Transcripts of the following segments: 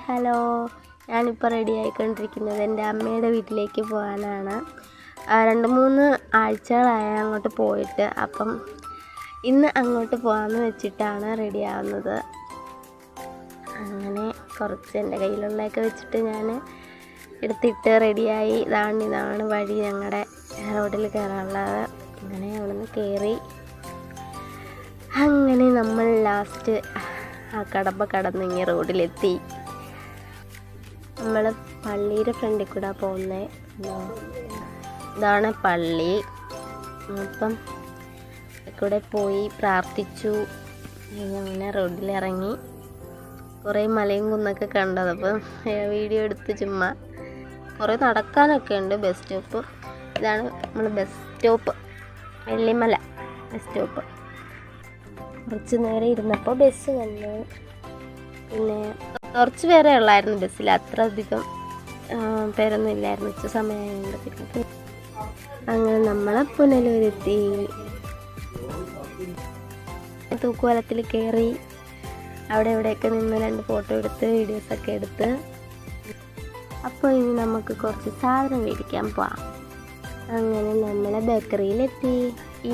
Hello, ഞാനിപ്പോൾ ready ആയിക്കൊണ്ടിരിക്കുന്നത് എൻ്റെ അമ്മയുടെ വീട്ടിലേക്ക് പോകാനാണ്. 2-3 ആഴ്ചകളായി അങ്ങോട്ട് പോയിട്ട്. അപ്പം ഇന്ന് അങ്ങോട്ട് പോകാമെന്ന് വെച്ചിട്ടാണ് റെഡി ആവുന്നത്. അങ്ങനെ കുറച്ച് എൻ്റെ കയ്യിലുള്ളതൊക്കെ വെച്ചിട്ട് ഞാൻ എടുത്തിട്ട് റെഡിയായി. ഇതാണ് വഴി, ഞങ്ങളുടെ റോഡിൽ കയറാനുള്ളത്. അങ്ങനെ അവിടുന്ന് കയറി അങ്ങനെ നമ്മൾ ലാസ്റ്റ് ആ കടമ്പ കടന്ന് ഇങ്ങനെ റോഡിലെത്തി. നമ്മൾ പള്ളിയുടെ ഫ്രണ്ടിൽ കൂടെ പോകുന്നത്. ഇതാണ് പള്ളി. അപ്പം കൂടെ പോയി പ്രാർത്ഥിച്ചു. അങ്ങനെ റോഡിലിറങ്ങി കുറേ മലയും കുന്നൊക്കെ കണ്ടത്. അപ്പം വീഡിയോ എടുത്ത് ചുമ്മാ കുറേ നടക്കാനൊക്കെ ഉണ്ട്. ബസ് സ്റ്റോപ്പ് ഇതാണ്, നമ്മൾ bus stop, Vellimala bus stop. കുറച്ച് നേരം ഇരുന്നപ്പോൾ ബസ് വന്നു. പിന്നെ കുറച്ച് പേരെ ഉള്ളായിരുന്നു ബസ്സിൽ, അത്ര അധികം പേരൊന്നും ഇല്ലായിരുന്നു. ഉച്ച സമയമായതുകൊണ്ട്. പിന്നെ അങ്ങനെ നമ്മളെ പുനലൂരെത്തി. തൂക്കുപാലത്തിൽ കയറി അവിടെ ഇവിടെയൊക്കെ നിന്ന് 2 ഫോട്ടോ എടുത്ത് വീഡിയോസൊക്കെ എടുത്ത്. അപ്പോൾ ഇനി നമുക്ക് കുറച്ച് സാധനം മേടിക്കാൻ പോവാം. അങ്ങനെ നമ്മളെ ബേക്കറിയിലെത്തി.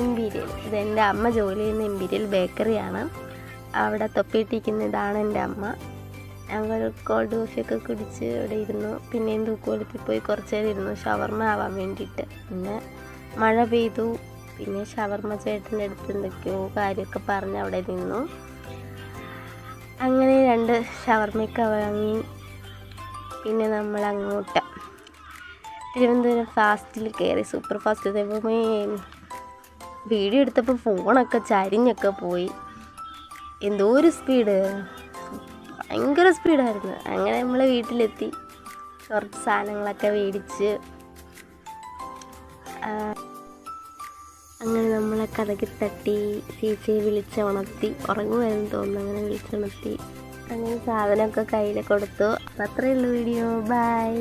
ഇമ്പീരിയൽ, ഇതെൻ്റെ അമ്മ ജോലി ചെയ്യുന്ന ഇമ്പീരിയൽ ബേക്കറിയാണ്. അവിടെ തൊപ്പിയിട്ടിരിക്കുന്ന ഇതാണ് എൻ്റെ അമ്മ. ഞങ്ങൾ കോൾഡ് കോഫിയൊക്കെ കുടിച്ച് ഇവിടെ ഇരുന്നു. പിന്നെയും തൂക്കുപാലത്തിൽ പോയി കുറച്ച് നേരം ഇരുന്നു ഷവർമ്മ ആവാൻ വേണ്ടിയിട്ട്. പിന്നെ മഴ പെയ്തു. പിന്നെ ഷവർമ്മ ചേട്ടൻ്റെ അടുത്ത് എന്തൊക്കെയോ കാര്യമൊക്കെ പറഞ്ഞ് അവിടെ നിന്നു. അങ്ങനെ 2 ഷവർമ്മയൊക്കെ വാങ്ങി. പിന്നെ നമ്മൾ അങ്ങോട്ട് തിരുവനന്തപുരം ഫാസ്റ്റിൽ കയറി. Super fast. ദൈവമേ, വീഡിയോ എടുത്തപ്പോൾ ഫോണൊക്കെ ചരിഞ്ഞൊക്കെ പോയി. എന്തോ ഒരു സ്പീഡ്, ഭയങ്കര സ്പീഡായിരുന്നു. അങ്ങനെ നമ്മൾ വീട്ടിലെത്തി. കുറച്ച് സാധനങ്ങളൊക്കെ മേടിച്ച് അങ്ങനെ നമ്മളെ കഥകി തട്ടി ചേച്ചിയെ വിളിച്ചുണർത്തി. ഉറങ്ങുമായിരുന്നു തോന്നുന്നു. അങ്ങനെ വിളിച്ചുണർത്തി. അങ്ങനെ സാധനമൊക്കെ കയ്യിൽ കൊടുത്തു. അത്രയേ ഉള്ളൂ വീഡിയോ. ബൈ.